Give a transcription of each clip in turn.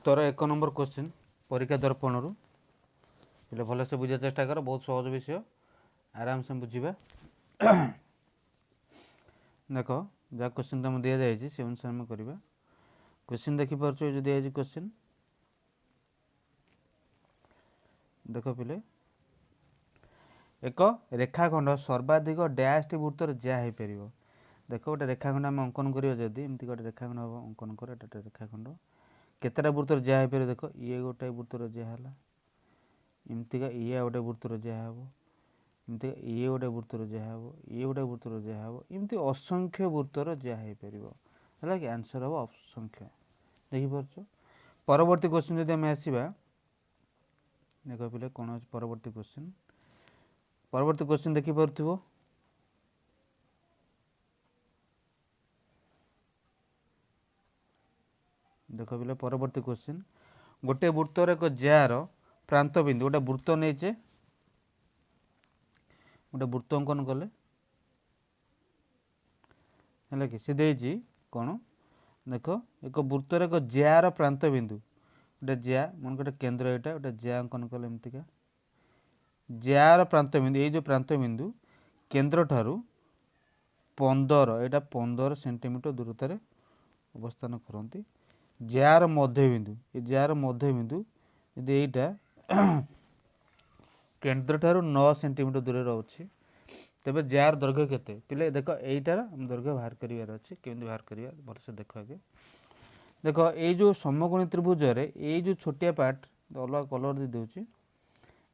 उत्तर 1 number question परीक्षा दर्पण रु पे भलसे बुझा चेष्टा कर बहुत सहज विषय आराम से बुझा देख जहाँ क्वेश्चन तुम दि जाए से अनुसार आम करवा क्वेश्चन देखिपुर जो दिखाई क्वेश्चन देख पे एक रेखाखंड सर्वाधिक डैश टी वृत्तर जहाँ हो पार देख गोटे रेखाखंड आम अंकन करा जदि एमती गोटे रेखाखंड हम अंकन कर रेखाखंड केतटा वृत्तर जहाँ हो पार देख ये गोटे वृत्तर जहाँ है एमतीका ये गोटे वृत्तर जहाँ हम एमती ये गोटे वृत्तर जहाँ हम ये गोटे वृत्तर जहाँ हम एमती असंख्य वृत्तर जहाँ हो पार है कि आंसर हम असंख्य देखिपुर परवर्ती क्वेश्चन जब आम आसवा देख पे कौन अच्छे परवर्ती क्वेश्चन देखिपुर देख पे परवर्ती क्वेश्चन गोटे वृत्तर एक जार प्रांत बिंदु गोटे वृत्त नहीं गोटे वृत्त अंकन कले है कि सी कौन देख एक वृत्तर एक जार प्रांत बिंदु गोटे जा मन गोटे केन्द्र यहाँ गोटे जा अंकन कले एमतीका जार प्रांत बिंदु ये जो प्रांत बिंदु केन्द्र ठारू 15 यहाँ 15 सेंटीमीटर दूरतार अवस्थान करती जार मध्यबिंदु ये जार मध्यबिंदु यदि यहाँ केन्द्र ठारू 9 सेंटीमीटर दूर अच्छी तेज जार दैर्घ्य केते पिले देख यहीटार दैर्घ्य बाहर करार अच्छे केमी बाहर करा भलसे देख आगे देख ये जो समकोणी त्रिभुज ये जो छोटिया पार्ट अलग कलर दी दूसरी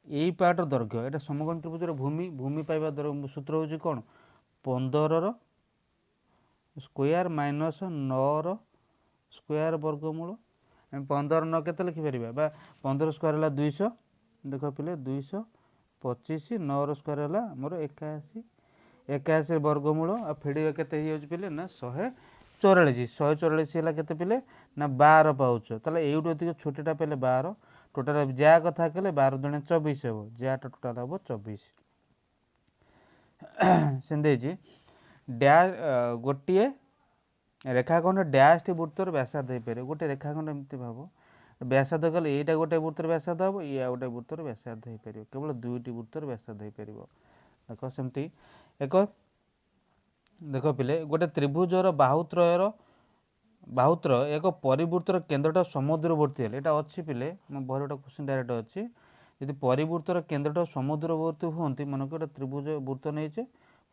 यही पार्ट दैर्घ्य यहाँ समकोणी त्रिभुज भूमि भूमि पाइबा सूत्र हूँ कौन 15 स्क्वायर माइनस 9 स्क्वायर वर्गमूल 15 9 के लिखिपर 15 स्क्वायर है 200 देख पे 225 9 स्क्वायर है मोर 81 81 वर्गमूल आ फेड़ के पे ना 144 है के पे ना 12 पाउच ताले ये छोटा पे 12 टोटाल जा कथा कले 12 दुणे 24 हे जाटा टोटाल हम 24 से डैश गोटे रेखाखंड डैश टी वृत्तर व्यासार्ध हो पारे गोटे रेखाखंड एमती भाव व्यासार्ध कले यहाँ गोटे वृत्तर व्यासार्ध हम या गोटे वृत्तर व्यासार्ध हो पार केवल दुईटी वृत्तर व्यासार्ध हो पार देख सेमती एक देख पे गोटे त्रिभुजर बाहुत्रयर बाहुत्र एक परिवृत्तर केन्द्रटा समुद्रवर्ती है यहाँ अच्छी पे बहर गोटे क्वेश्चन डायरेक्ट अच्छी यदि परिवृत्तर केन्द्रटा समुद्रवर्ती हमें मन गोटे त्रिभुज वृत्त नहीं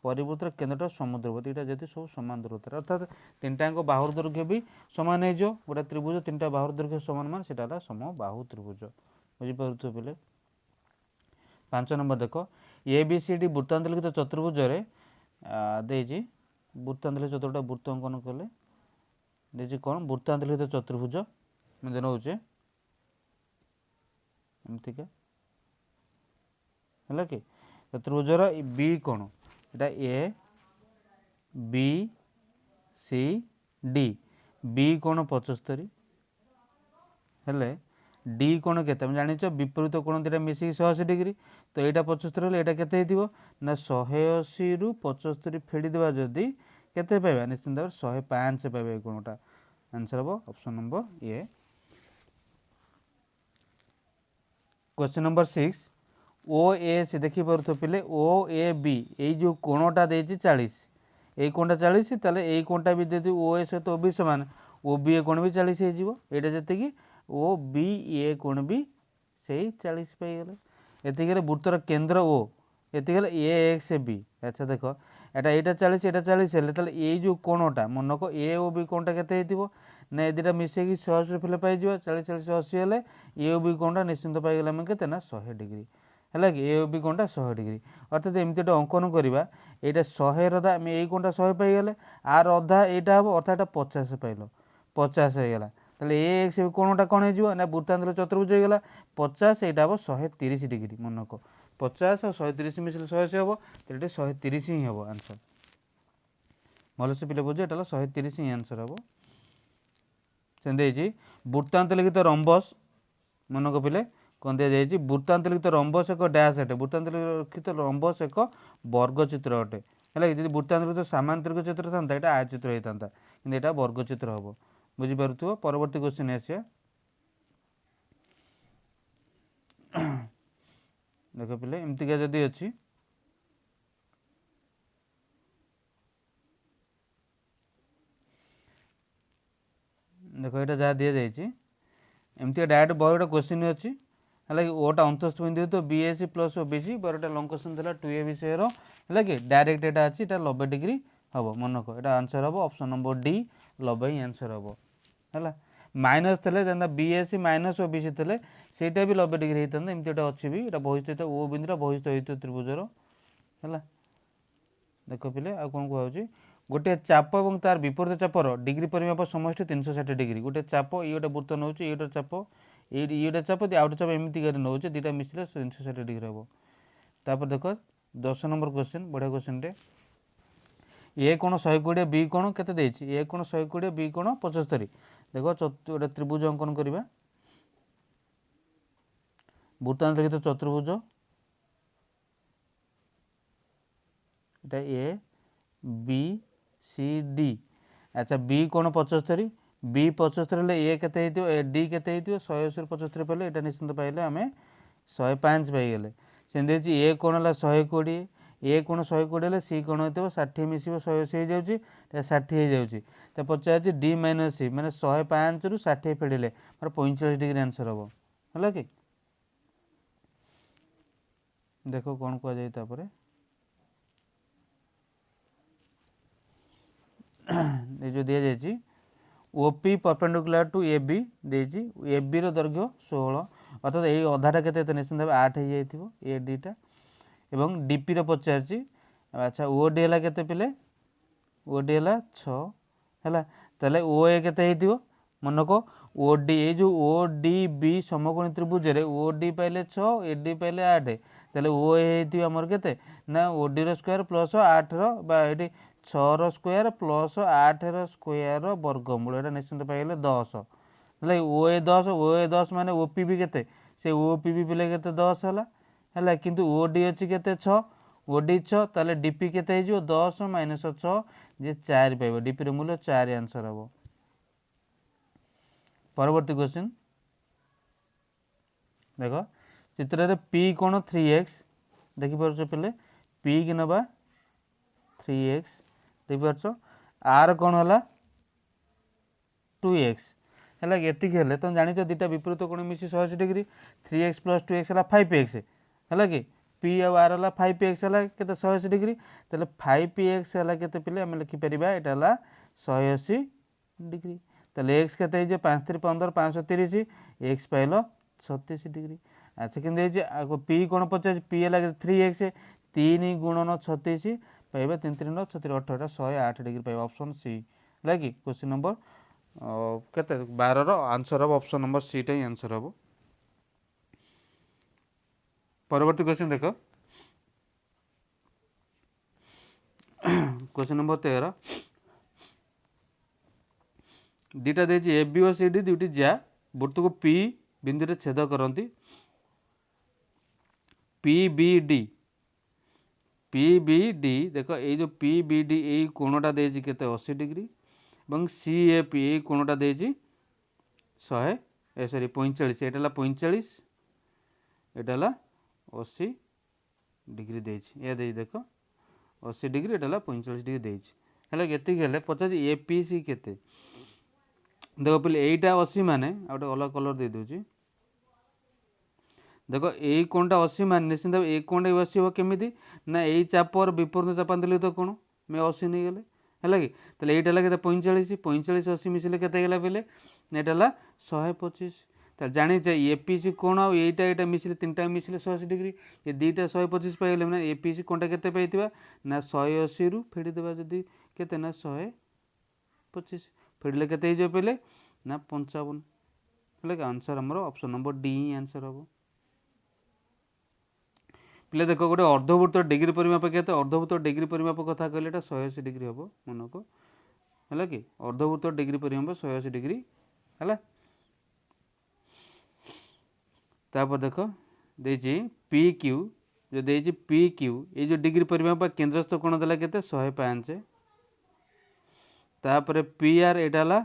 परिवृत्तर केन्द्रटा समुद्रवर्ती यहाँ जब सब सामान दूरता अर्थात तीन टाक बाहुर दैर्घ्य भी सामान हो गोटे त्रिभुज 3टा बाहुर दैर्घ्य सामान मान से समबाहु त्रिभुज बुझीपार पे 5 नंबर देख ए बी सी डी वृत्तांत लिखित चतुर्भुज देजी वृत्तांत लिखित चतुर्टा वृत्त अंकन कले देखिए कौन वृत्तांत लिखित चतुर्भुज मैं नौचे एमतीका है कि चतुर्भुजर बी कौन यहाँ A B C D B कौन 75 हेले डी कोण के जाच विपरीत कोण दुटा मिसिक 180 डिग्री तो यहाँ 75 हेल्ले यहाँ के ना 180 रु 75 फेड़ीदेवा जदि केते पाइबा निश्चिंत भाव 105 पाइबा कोणटा आंसर हम option number A. Question number 6 ओ ए सी देखी पार्थ पे ओ ए बी ये जो कोणटा देती 40 यही कोणटा 40 ताले यही कोणटा भी दे ओ ए सहित ओ बी सामान ओ बी ए कोण भी 40 हो जी ओ बी ए कोण भी से 40 पाईगले एतिक वृत्तर केन्द्र ओ एतिक ए एक्स बी अच्छा देख यहाँ 40 यहाँ 40 है ये जो कोणटा मनक ए ओ बी कोणटा के ना ये दुटा मिसेक 180 फिले पाई 40 40 80 हेल्ले ए ओ बी कोणटा निश्चिंत पाईगला आम के 100 डिग्री है कि ए ओ बी कोणटा 100 डिग्री अर्थात एमती गोटे अंकन करवा यहाँ 100 रहा आम यही कोणटा 100 पाईगले आर अधा यहाँ हम अर्थात 50 पाइल 50 होगा ताले ए एक्स कोणटा कौन हो ना वृत्तांत चतुर्भुज होगा 50 यहाँ हम 130 डिग्री मनक 50 और 130 मिसल 180 हम तो 130 ही हम आंसर भलसे पे बुझे यहाँ 130 ही आंसर हम से वृत्तांत लिखित रंबस मनक पे कौन दि जाए वृत्तांत लिखित रंबस एक डैश अटे वृत्तांत लिखित रंबस एक वर्गचित्र अटे है जी वृत्तांत लिखित सामांतरिक चित्र था यहाँ आयचित्र होता कि यहाँ वर्गचित्र हम बुझीपार परवर्ती क्वेश्चन आसिया देख पिले एमतीका जदि अच्छी देख ये जहाँ दि जाइए एमती डायरेक्ट बह गोटे क्वेश्चन अच्छी है कि ओटा 29 बिंदु तो बीएससी प्लस ओबीसी बरटा लंग क्वेश्चन था 2A विषय है कि डायरेक्ट यहाँ अच्छी 90 डिग्री हम मन रख यहाँ आंसर हम ऑप्शन नंबर डी 90 ही आंसर हम है माइनस थे जहाँ बीएससी माइनस ओबीसी थे ସେଇଟା भी 90 डिग्री होता एमती गोटे अच्छी भी बहिस्थ ओ बिंदुरा बहिस्थ होता त्रिभुजर है देख पिले आ कौन कहुच्छी गोटे चाप और तार विपरीत चापर डिग्री परिमाप समष्टि 360 डिग्री गोटे चाप ये गोटे वृत्त नौ ये गोटे चाप ये गोटे चाप आउ गोटे चाप एमती नौ दुटा मिसले 360 डिग्री हम तापर देख 10 नंबर क्वेश्चन बढ़िया क्वेश्चन टे ए कोण 120 बी कोण केते ए कोण 120 बी कोण 75 देख गोटे त्रिभुज अंकन करवा वृत्तांत लिखित चतुर्भुज এটা ए बी सी डी अच्छा बी कोण 75 बी 75 ले ए केते हेतियो डी केते हेतियो 180 75 पले एटा निश्चित पाइले आमे 105 पाइगले सेंदे छि ए कोण ला 120 ए कोण 120 ले सी कोण हेतियो 60 मिसिबो 180 हो जाउछि 60 हो जाउछि त पचाछि डी माइनस सी माने 105 रु 60 फेडिले माने 45 डिग्री आंसर हबो हला कि देखो कोन को जाई तापरे ये जो दिया जाइए OP perpendicular to A B देजी ए बी दैर्घ्य 16 अर्थात ये अधाटा के निश्चित भाव 8 हो जाइए ए डीटा एवं डीपी पचार अच्छा ओ डी है के पिले ओ डी है 6 है ताले ओ ए के मनक ओ डी ये जो ओ डी बी समकोणी त्रिभुज ओ डी पाइले 6 ए डी पाइले 8 ताले ओ ए आमर के ना ओ डी स्क्वायर प्लस 8 ये 6 स्क्वायर प्लस 8 स्क्वायर वर्गमूल यहाँ निश्चित पाइले 10 है ओ ए 10 माने ओपी भी के से ओपी भी पिले के 10 है किंतु ओ डी अच्छी के 6 ओ डी 6 ताले डीपी के 10 माइनस 6 जे 4 पाइब डीपी रो मूल्य 4 आंसर हम परवर्ती क्वेश्चन देख चित्र रे पी कोण 3x देखिपार पे पी की नवा 3x देखिपार आर कौन है 2x है ये तुम जान दुटा विपरीत कोण मिसी 180 डिग्री 3x प्लस 2x है 5x है कि पी आर है 5x है के 180 डिग्री तेल 5x है के पे आम लिखिपर यहाँ है 180 डिग्री तेल एक्स के 5 3 15 530 एक्स पाइल 36 डिग्री अच्छा कि पी कौन पचास पी है 3x 3 गुणन 36 पाइबा 3 3 9 36 18 108 डिग्री पाइबा ऑप्शन सी है कि क्वेश्चन नंबर केते 12 रो आंसर हम ऑप्शन नंबर सी टा ही आंसर हम परवर्ती क्वेश्चन देखो क्वेश्चन नंबर 13 दुटा दे ए बी और सी डी दुटी जा वृत्त को पी बिंदु छेद करती पी बी डी देख ये जो पी बी डी ये कोणटा देती के 80 डिग्री और सी ए पी ये कोणटा देती 100 सॉरी 45 ये 45 ये 80 डिग्री देती ये देख 80 डिग्री ये 45 डिग्री देती है पचास ए पी सी के देख पे यहीटा 80 माने गोटे अलग कलर दे दूची देख यही कोणटा 80 मान निश्चित भाव ये कोणटा भी 80 हम केमी ना यही चापर विपरीत चापा देली तो कौन मैं 80 नहीं गले है कि तेल ये 45 45 80 मिसले के पे यहाँ 125 जाचे एपीसी कोण आईटा मिसले 3टा मिसले 180 डिग्री ये 2टा 125 पाइगले मैंने एपीसी कोणटा के ना 180 रु फेड़ीदेवा जदि के ना 125 फेड़ले के पे ना 55 है कि आंसर आमर ऑप्शन नंबर डी ही आंसर हम पे देख गोटे अर्धवृत्त डिग्री परिमाप के अर्धवृत्त डिग्री परिमाप कथा कहले 180 डिग्री हम मन को है कि अर्धवृत्त डिग्री परिमाप 180 डिग्री है तापर देख देजी पी क्यू जो देजी पी क्यू ये जो डिग्री परिमाप केन्द्रस्थ कोण देला के 105 तापर पी आर यहाँ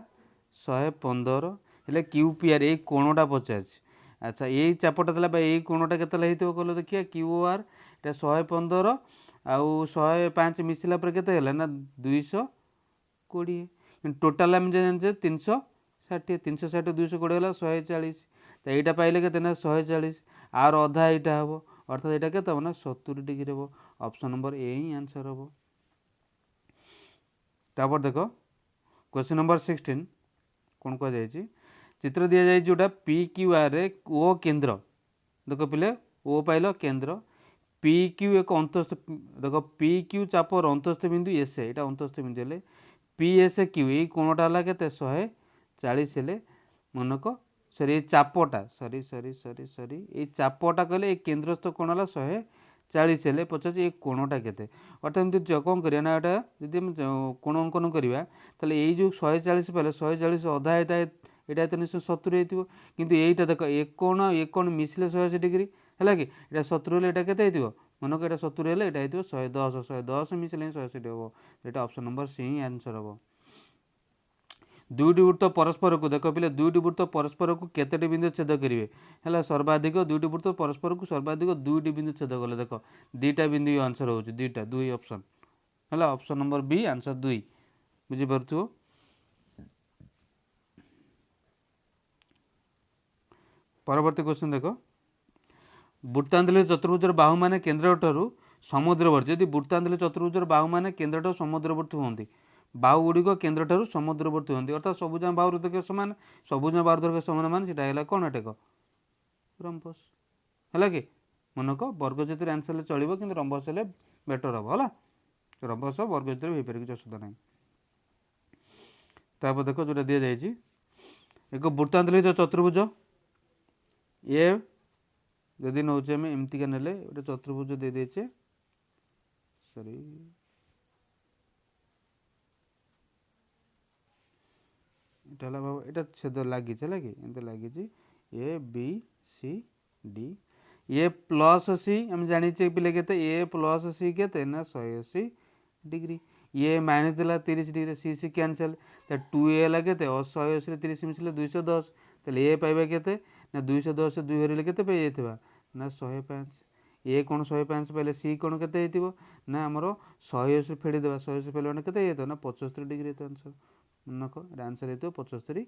115 हेल्ले क्यू पी आर ये कोणटा पचार अच्छा यही चापटा देला बा यही कोणटा केतेला हेइतो कहलो देखिया क्यू आर एटा 115 आउ 105 मिसिला पर केते होला ना 220 टोटाल हम जानछे 360 360 220 होला 140 तो एटा पाइले केते ना 140 आर अधा एटा हबो अर्थात एटा केते हो ना 70 डिग्री हबो option number A he answer हबो। तापर देखो क्वेश्चन नंबर 16 कौन कह जाइए चित्र दि जाए जोटा पी क्यू आर रे ओ केंद्र देखो पिले ओ पाइल केंद्र पी क्यू एक अंतस्थ देखो पी क्यू चापर अंतस्थ बिंदु एस ए यहाँ अंतस्थ बिंदु हेले पी एस क्यू यही कोणटा है के 140 हेले मनक सरी चापटा सरी सरी सरी सरी ये चापटा कहले ये केंद्रस्थ कोण है 140 हेले पचास ये कोणटा केते अर्थात एमती कौन करिया ना एटा जदि कोण अंकन करिया ताले ये जो 140 पाइले 140 अधा एटा तो निश्चय 70 होइतिबो किंतु एटा देख एक कोण मिसले 180 डिग्री है कि एटा 70 हेले एटा केते होइतिबो मनक एटा 70 हेले एटा होइतिबो 110 मिसले 180 हबो एटा ऑप्शन नंबर सी ही आंसर हबो। दुईटी वृत्त परस्पर को देख पिले दुईटी वृत्त परस्पर को केतेटी बिंदु छेद करेंगे है सर्वाधिक दुईटी वृत्त परस्पर को सर्वाधिक दुईटी बिंदु छेद कले देख दीटा बिंदु आंसर हो दीटा दुई ऑप्शन है ऑप्शन नंबर बी आंसर दुई बुझीपार। परवर्ती क्वेश्चन देख वृत्तांतलित चतुर्भुजर बाहु माने केंद्र ठारू समुद्रवर्ती यदि वृत्तांतलित चतुर्भुजर बाहु माने केंद्र ठारू समुद्रवर्ती होती बाहु गुड़िक केंद्र ठारू समुद्रवर्ती होती अर्थात सबुज बाहु दैर्घ्य समान सबुज बाहु दैर्घ्य समान मान से कौन एटेक रंबस है कि मनक वर्गचित्र आंसर चलो कि रंबस हेल्ले बेटर हम है रंबस वर्गचित्र हो पारे किसी असुविधा ना। तापर देख जो दि जाए एक वृत्तांतलित चतुर्भुज ये जदि नौचे आम एमतिका ने गोटे चतुर्भुज दे देचे सॉरी এটা छेद लगी है कि लगी A B C D A plus C आम जाचे पिले के ए प्लस सी के 180 डिग्री ए माइनस देला 30 degree C C cancel to A है के 180 30 मिसले 210 तेल ए पाइबा के ना 210 2 हरले के ना 105 ए कौन 105 पाइले सी कौन के ना आमर 180 फेड़ीदेवा 180 फेल के ना 75 डिग्री आंसर मनक आंसर हो 75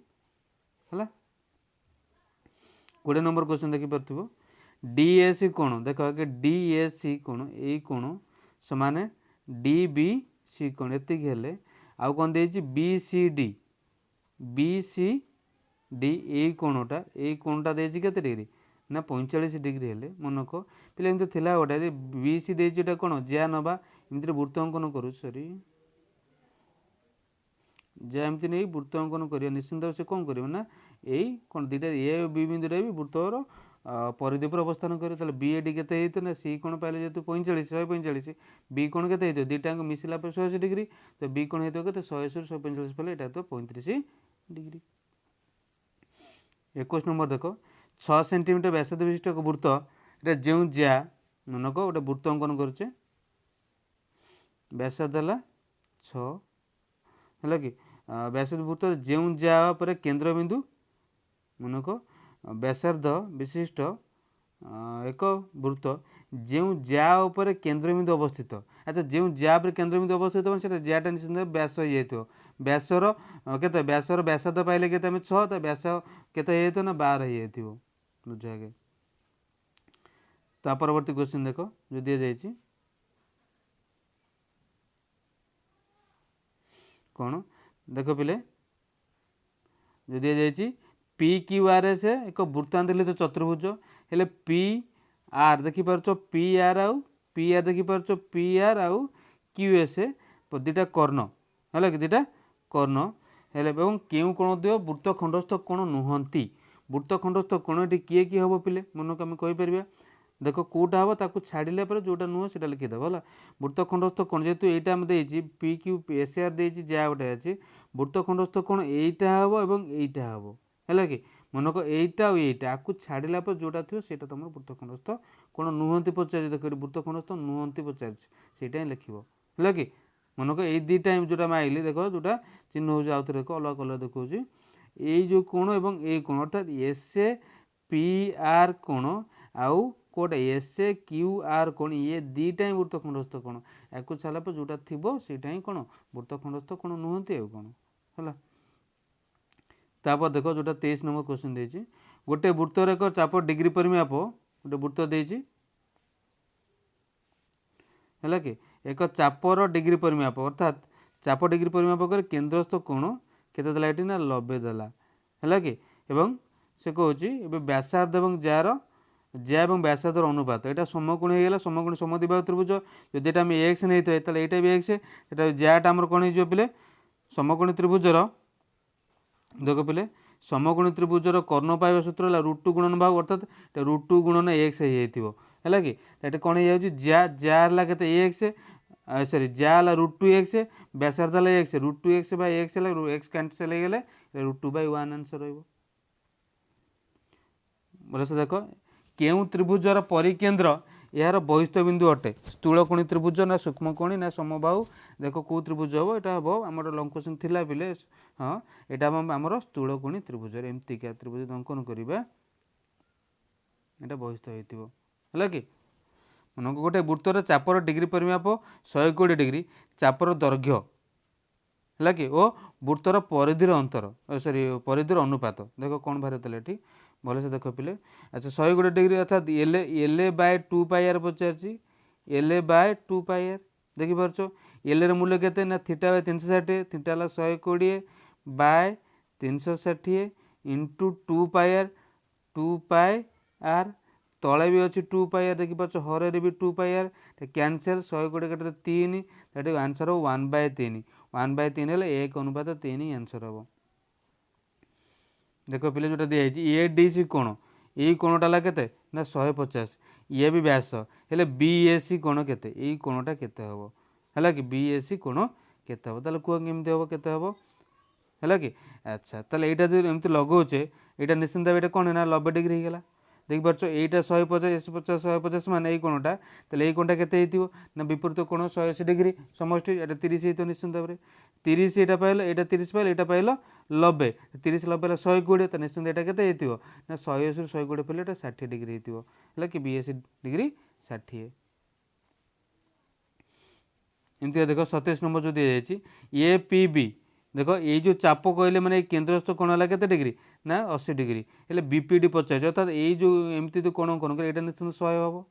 है। 20 नंबर क्वेश्चन देखिपार डीएसी कोण देख कि डीएसी कोण यही कोण समान डी बी सी कोण एति आउ कौन दे बी सी डी यही कोणटा देती के डिग्री ना 45 डिग्री हेले मनक पे एमती थी गोटे बी सी देटा कौन ज्या नवा एमती वृत्त अंकन करूँ सॉरी जे एमती नहीं वृत्त अंकन कर निश्चिंत से कौन कर ना यही कौन दुटा ए बी बिंदु भी वृत्तर परिधि पर अवस्थान कर बी एडी के ना सी कोण पाइले जेहतु 45 145 बी कोण के दुटा मिसला 180 डिग्री तो बी कोण होते 180 145 पाइले यहाँ तो 35 डिग्री। 21 नंबर देख 6 सेंटीमीटर व्यासार्ध विशिष्ट एक वृत्त ये जो ज्या मनक गोटे वृत्त अंकन करुचे व्यासार्ध है 6 है कि व्यासार्ध वृत्त जो ज्या पर केंद्र बिंदु मनक व्यासार्ध विशिष्ट एक वृत्त जो ज्या उपर केंद्र बिंदु अवस्थित अच्छा जो ज्या पर केंद्र बिंदु अवस्थित से ज्याटा निश्चित व्यास हो व्यासर के व्यासर व्यासार्ध पाइले के 6 तो व्यास के ना 12 हो बुझ आगे। ता परवर्ती क्वेश्चन देख जो दि जाए कौन देख पिले जो दि जाए पी क्यू आर एस एक वृत्तांतलित चतुर्भुज हेले पी आर देखिपार पी आर आउ पी आर देखिपार पी आर आउ क्यू एस दुटा कर्ण है कि दुटा कर्ण हेले क्यों कोण दियो वृत्त खंडस्थ कोण नुहंती वृत्त खंडस्थ कोण ये किए किए हम पिले मनक आम कहीपर देख कौटा हम ताकू छाड़िले जोटा नुह से लिखिदेव है वृत्त खंडस्थ कोण जेहतु यहाँ देती पी क्यू एस आर देती जहाँ गोटे अच्छी वृत्त खंडस्थ कोण यहीटा हम और यहीटा हम है कि मनक यहीटा और यहीटा आपको छाड़िला जोटा थी से तुम वृत्त खंडस्थ कोण नुहंती पचार देख वृत्त खंडस्थ नुहंती पचार से लिख है कि मनक ये दुटा जोटा माइली देख जोटा चिन्ह हो देख अलग कलर देखा यही जो कोण और ये कोण अर्थात एस ए पी आर कोण आउ कोटा एस ए क्यू आर कोण ये दुईटा ही वृत्तखंडस्थ कोण या छाड़ा पर जोटा थी सीटा ही कौन वृत्तखंडस्थ कोण नुहति आउ कौन है। तापर देख जोटा 23 नंबर क्वेश्चन देछि गोटे वृत्तर एक चाप डिग्री परिमाप गोटे वृत्त देछि है कि एक चापर डिग्री परिमाप अर्थात चाप डिग्री परिमाप कर केन्द्रस्थ कोण केते देला एठी ना 90 देला है कि एवं से कहूँ व्यासार्ध एवं जार ज्या और व्यासार्धर अनुपात यहाँ समकोण होगा समकोण समद्विबाहु त्रिभुज जदि ये आम एक्स नहीं था यहाँ भी एक्स यहाँ ज्याटा आमर कौन हो पे समकोणी त्रिभुजर देख पे समकोणी त्रिभुजर कर्ण पाइबा सूत्र है √2 गुणन भाग अर्थात √2 गुणन एक्स है कि ये कौन हो ज्या के एक्स सॉरी ज्या √2 एक्स व्यासार्ध है x √2 x x x cancel हो गले √2/1 आंसर रही भलसे देख केउ त्रिभुजर परिकेन्द्र यार बहिस्थ बिंदु अटे स्थूलकोणी त्रिभुज ना सूक्ष्मकोणी ना समबाहु देख कौ त्रिभुज हम यहाँ हम आम लंग क्वेश्चन थिला पिले हाँ यहाँ आमर स्थूलकोणी त्रिभुज एमतिका त्रिभुज अंकन करवा यहाँ बहिस्थ है कि मन गोटे वृत्तर चापर डिग्री परिमाप 120 डिग्री चापर दैर्घ्य है कि ओ वृत्तर परिधिर अंतर सॉरी परिधिर अनुपात देख कौन बाहर ये भले से देख पिले अच्छा 120 डिग्री अर्थात LA/2πr पचार LA/2πr देखिपार एल मूल्य के θ/360 theta 120 bye 360 into 2πr 2πr तले भी अच्छी 2πr देखिपार हर भी 2πr कैनसल 120 कटे 3 दैट आंसर हो 1/3 1/3 है 1:3 आंसर हम देख पिले जोटा दिखाई ए डी सी कोण यही कोणटा है केते ना 150 ये भी व्यास हेले बी ए सी कोण केते यही कोणटा केते हम है कि बी ए सी कोण केते हम ताले कह केमती हम केते हम है कि अच्छा ताले एटा जो एमती लगाऊे यहाँ निश्चिंत भाव कौन है ना 90 डिग्री होगा देखिपार यहाँ 150 150 150 मान यही कोणटा ताले कोणटा केते ना विपरीत कोण 180 डिग्री समष्टि ये 30 हो निश्चिंत भाव 30 यहाँ पाइल यहाँ 30 पाइल यहाँ पाइल 90 30 90 120 तो निश्चिंत यहाँ के ना 180 120 पहले ये 60 डिग्री है कि बीएससी डिग्री 60 एमती देख 27 नंबर जो दी जाए ए पी बी देख ये जो चाप कहले मैंने केन्द्रस्थ कोण है के डिग्री ना 80 डिग्री हेल्ले बीपीडी 50 अर्थात ये जो एमती जो कोण कोण कर यहाँ निश्चिंत 100 हम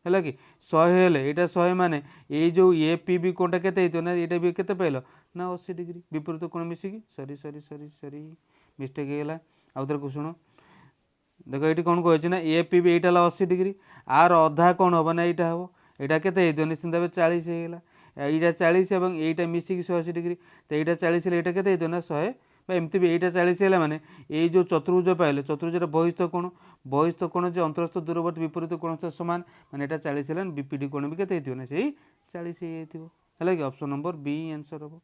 है कि 100 हेल्ले यहाँ 100 माने ये जो ए पी बी कोणटा के ना यहाँ भी के पाइल ना 80 डिग्री विपरीत कोण मिसिकी सरी सरी सरी सरी मिस्टेक होगा आउ थे को शुण देख ये कौन कहे ना ए पी बी यहाँ 80 डिग्री आर अधा कौन हम ना यहाँ हम यहाँ के निश्चिंत भाव 40 होगा यहाँ 40 और यहाँ मिसिकी 180 डिग्री तो यहाँ 40 यहाँ के ना 100 एमती भी यहाँ 40 है माने ये जो चतुर्भुज पाइले चतुर्भुज बहिस्थ कोण जो अंतरस्थ दूरवर्ती विपरीत कोण सामान मैंने यहाँ 40 है बीपीडी कोण भी के ना से 40 है कि ऑप्शन नंबर बी आंसर हम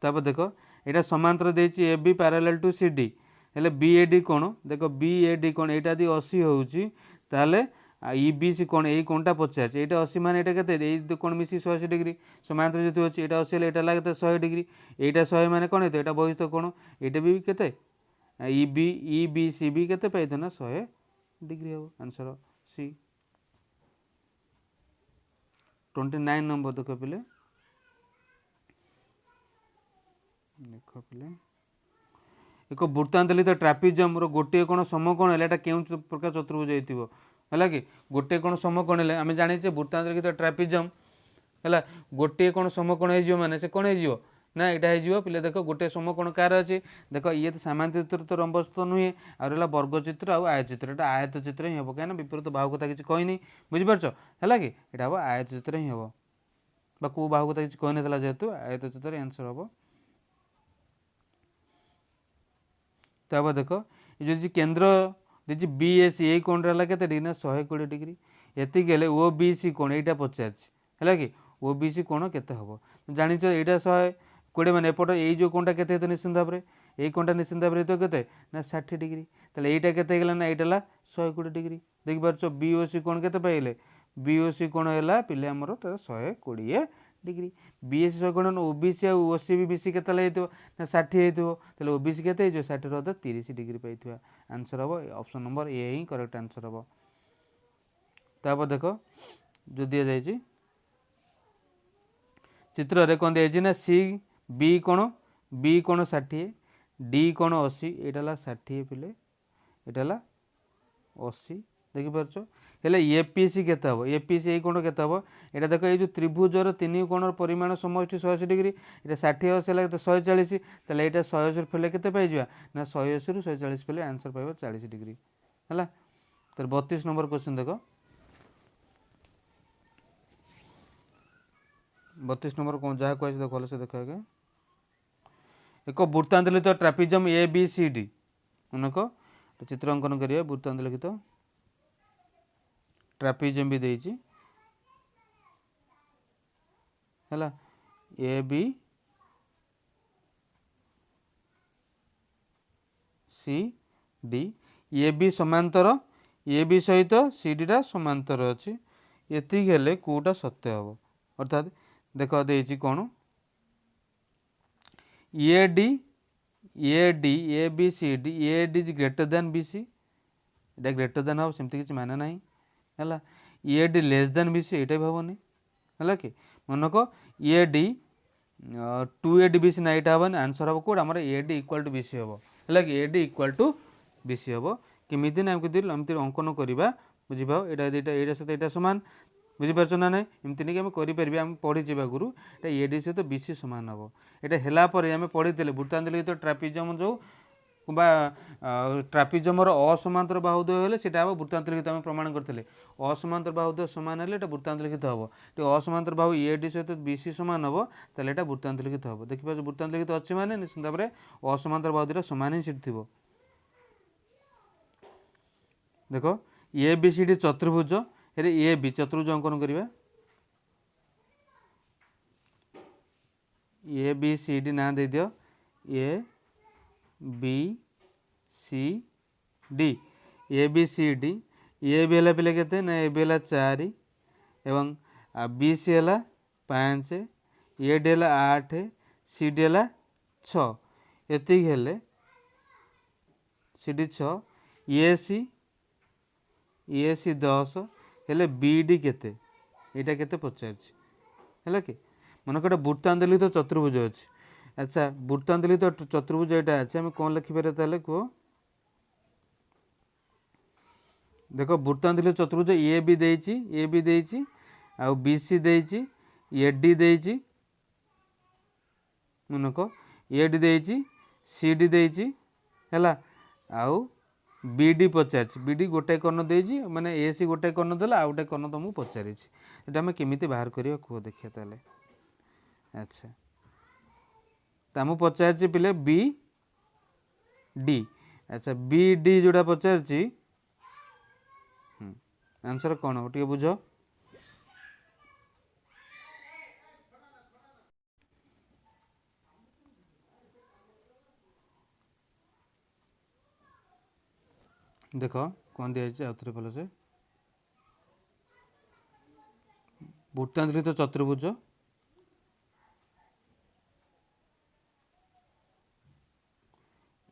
तापर देख यहाँ समांतर देछि A B parallel to C D हेल्ले बी ए डी कोण देख बी ए डी कोण यहाँ यदि 80 होले इ बी सी कोण यही कोणटा पचार यहाँ 80 मान यहाँ के कोण मिसी 180 डिग्री समांतर जो अच्छी यहाँ 80 हेल्ले यहाँ लगे 100 डिग्री यहाँ 100 मान कौन है बहिस्थ कोण यहाँ भी के इ बी सी भी के पाई ना 100 डिग्री हम आंसर सी 29 नंबर देख पे देख पे एक वृत्तांतलित ट्रापिजम गोटे कोण समकोण है क्यों प्रकार चतुर्भुज है कि गोटे कोण समकोण है आम जाने वृत्तांतलित ट्रापिजम है गोटे कोण समकोण हो माने से कौन हो ना यहाँ हो पे देख गोटे समकोण कार अच्छे देख ये तो सामांतर तो रंबस तो नुहे आ रहा वर्गचित्र आउ आयतचित्र यहाँ आयत चित्र ही हम कहीं विपरीत बाहु कथा किसी कहनी बुझीपार है कि यहाँ हम आयत चित्र ही हम कौ बाहु कथा किसी कहना जेहेतु आयत चित्र आंसर हम तापर देख ये जो केन्द्र देखिए बी ए सी यही कोण रहा के डिग्री ना 120 डिग्री ये ओ बी सी कोण यहाँ पचार है कि ओ बी सी कोण के जानी यहाँ 120 मान एपट ये जो कोणटा के निश्चिंत भाव में यही कोणटा निश्चिंत भाव में के ना 60 डिग्री तेल यहाँ के ना यहाँ 120 डिग्री देखिपार बी ओ सी कोण के पाइले बी ओ सी कोण है पे आमर 120 डिग्री बीएससी 100 गुणन ओबीसी आ ओसी भी बीसी के 60 होते ओबीसी के 60 अधा 30 डिग्री पाई आंसर हम option number A he correct answer हम। तापर देख जो दि जाइए चित्र रे कौन दिखाई ना सी बी कोण 60 डी कोण 80 यहाँ 60 पिले यहाँ 80 देखिपार हेले एपीसी के एपीसी यही कोण के यहाँ देख ये त्रिभुजर 3 कोणर परिमाण समष्टि 180 डिग्री ये 60 80 है 140 तेल यहाँ 180 फेले के ना 180 रु 140 फेले आंसर पाइब 40 डिग्री है। तो 32 नंबर क्वेश्चन देख 32 नंबर कौन जहाँ कह भल से देख आगे एक वृत्तांतलित ट्रापिजम ए बी सी डी मनक चित्र अंकन करिए वृत्तांतलिखित ट्रापिजम भी देइछि है A B C D A B समांतर ए बी सहित सी डी टा समांतर अच्छी एति हेले कोटा सत्य हम अर्थात देख देइछि कौन A D A B C D A D is greater than B C इटा ग्रेटर देन हम सेमती किसी माने नहीं है A D less than B C यहाँ भी हेनी है कि मनक A D 2 D B C ना यहाँ हेनी आंसर हम कौट आम A D equal to B C हम है कि A D equal to B C हम केमी ना एमती अंकन करवा बुझीप यहाँ दुटा यहाँ सहित यहाँ सामान बुझीपार ना ना एमती नहीं आम करें आम पढ़ी आगुरी ये ए डी सहित बी सी सामान हम यहाँ आम पढ़ी वृत्तांतलिखित ट्रापिजम जो ट्रापिजमर असमांतर बाहुद्वय हेले सेटा हम वृत्तांतलिखित आम प्रमाण करते असमांतर बाहुद्वय सामान हेले वृत्तांतलिखित हम ये असमांतर बाहु ए डी सहित बी सी सामान हम ताले एटा वृत्तांतलिखित हम देखिए वृत्तांतलिखित अच्छी माने निश्चित भाव में असमांतर बाहुद्वय सामान ही सीट थी देख ए बी सी डी चतुर्भुज ए बी चतुर्भुज अंकन करवा ए बी सी डी ना दे दियो A B C D A B C D A B है पिले के ना ए बी है 4 एवं बी सी है 5 ए डी है 8 सी डी है 6 एति हेले सी डी 6 ए सी 10 हेले बी डी केते यहाँ केते पचार है कि मन गोटे वृत्तांतलिखित चतुर्भुज अच्छी अच्छा वृत्तांतलिखित चतुर्भुज यहाँ अच्छे आम कौन लिखिपर ताले कह देख वृत्तांतलिखित चतुर्भुज ए बी देइछि आ बी सी देइछि ए डी देइछि मनक ए डी देइछि सी डी देइछि हैला आउ बी डी पचार बी डी गोटे कर्ण देइछि माने ए सी गोटे कर्ण देला आ गोटे कर्ण तुमको पचारि एटा आम केमिति बाहर करिया कह देखिए ताले अच्छा तमु पचार पिले बी डी अच्छा बी डी जोड़ा पचार आंसर कौन हो टे बुझ देख कौन दिखाई आउे भल से वृत्तांतलिखित चतुर्भुज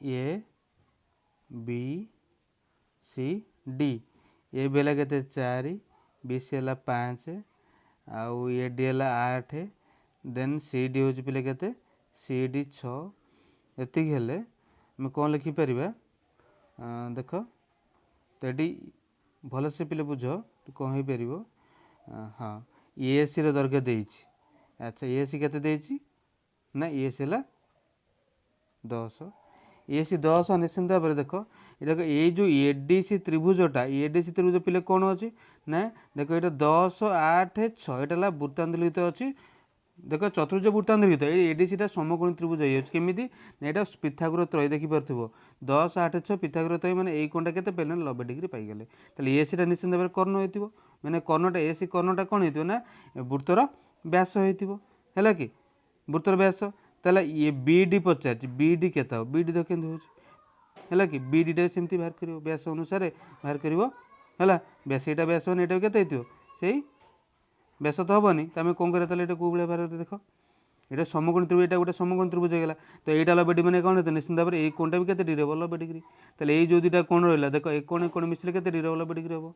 A B C D A B है के 4 बी सी है 5 आउ ए डी है 8 देन सी डी हूँ पिले के सी डी 6 एति हेले आम कौन लिखिपर देख तो ये भल से पिले बुझ कौन हो पार हाँ ए सी दैर्घ्य देइछि अच्छा ए सी के ना ए सी है 10 ए सी 10 निश्चिंत भाव देख ये जो A D C त्रिभुजटा A D C त्रिभुज पिले कौन अच्छी ना देख ये 10 8 6 यहाँ वृत्तांतलिखित अच्छी देख चतुर्भुज वृत्तांतलिखित ए डी सी समकोणी त्रिभुज केमी यहाँ पिथागोर त्रय देखिपार 10 8 6 पिथागोर त्रय मैंने यही कोणटा के 90 डिग्री पाईगले ए सी निश्चिंत भाव कर्ण हो मैंने कर्णटा ए सी कर्णटा कौन हो ना वृत्तर व्यास है कि वृत्तर व्यास ताला ये बी डी पचार बी डी के बी डी देख है कि बी डी सेमती बाहर कर व्यास अनुसार बाहर कर व्यास यहाँ व्यास मैंने यहाँ के से ବ୍ୟାସ ତ ହେବନି ତ ଆମେ କ'ଣ କରିବା ତାହେଲେ ଏଇଟା କେଉଁ ଭଳିଆ ବାହାରିବ ଦେଖ এটা সমকোণী ত্রিভুজ এটা গোটে সমকোণী ত্রিভুজ হয়ে গেল তো এইটা 90 ডিগ্রি মানে কোণ হতো নিশ্চিন্ত ভাবে এই কোণটা भी কেতে ডিগ্রি হব 90 ডিগ্রি তাহলে এই যে দুইটা কোণ রহিলা দেখো এই কোণ মিশিলে কেতে ডিগ্রি হব 90 ডিগ্রি হব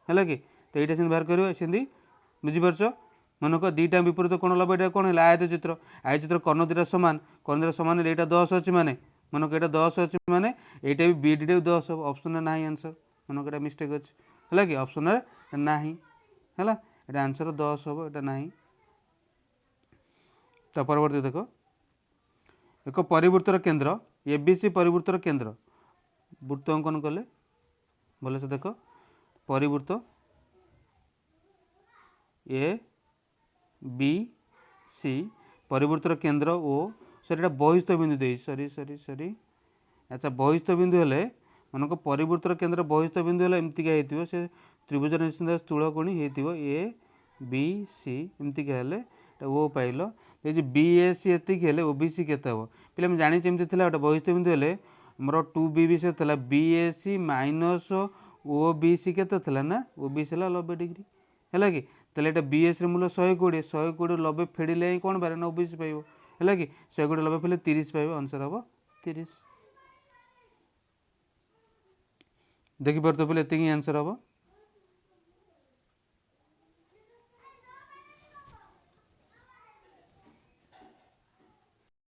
ହେଲା କି ତ এইটা সেମିତି ବାହାର କରିବ ସେମିତି ବୁଝିପାରୁଛ ମନେକ ଦୁଇଟା ବିପରୀତ କୋଣ 90 ଏଇଟା କ'ଣ ହେଲା ଆୟତଚିତ୍ର କର୍ଣ୍ଣ ଦୁଇଟା ସମାନ ହେଲେ ଏଇଟା 10 ଅଛି ମାନେ ମନେକ ଏଇଟା 10 ଅଛି ମାନେ এইটা ବି ବିଡିଟା 10 ହେବ ଅପସନରେ ନାହିଁ ଆନ୍ସର ମନେକ ଏଇଟା ମିଷ୍ଟେକ୍ ଅଛି ହେଲା କି ଅପସନରେ ନାହିଁ ହେଲା ଏଇଟା ଆନ୍ସର 10 ହେବ ଏଇଟା ନାହିଁ ତା ପରବର୍ତ୍ତୀ ଦେଖ ଏକ ପରିବୃତ୍ତର କେନ୍ଦ୍ର ଏବିସି ପରିବୃତ୍ତର କେନ୍ଦ୍ର ବୃତ୍ତ ଅଙ୍କନ କଲେ ଭଲସେ ଦେଖ ପରିବୃତ୍ତ ଏ বি সি পরিবর্তর কেন্দ্র ও সেটা বহিস্থ বিন্দু দেই সরি আচ্ছা বহিস্থ বিন্দু হলে মনে পরিবর্তর কেন্দ্র বহিস্থ বিন্দু হলে এমতিকা হইতিব সে ত্রিভুজ নিশ্চিন্ত স্থূলকোণী হইতিব এ বি সি এমতিকা হলে এটা ও পাইল এই যে বি এ সি এতিকি হলে ওবিসি কেতে হব পিলা আমি জানি এমতি ଥିଲା ওটা বহিস্থ বিন্দু হলে আমার 2 বি সি ଥିଲା বি এ সি মাইনস ও বি সি কেতে ଥିଲା না ওবিসি হলা 90 ডিগ্রি ହେଲା କି তাহলে এটা বিএস র মূল্য 120 90 ফেড়িলে কোণ বারে না ওবিসি পাইব ହେଲା କି 120 90 ফেলে 30 পাইব আনসার হব 30 ଦେଖିପାରୁଥିବ ପିଲେ ଏତିକି ଆନ୍ସର ହବ।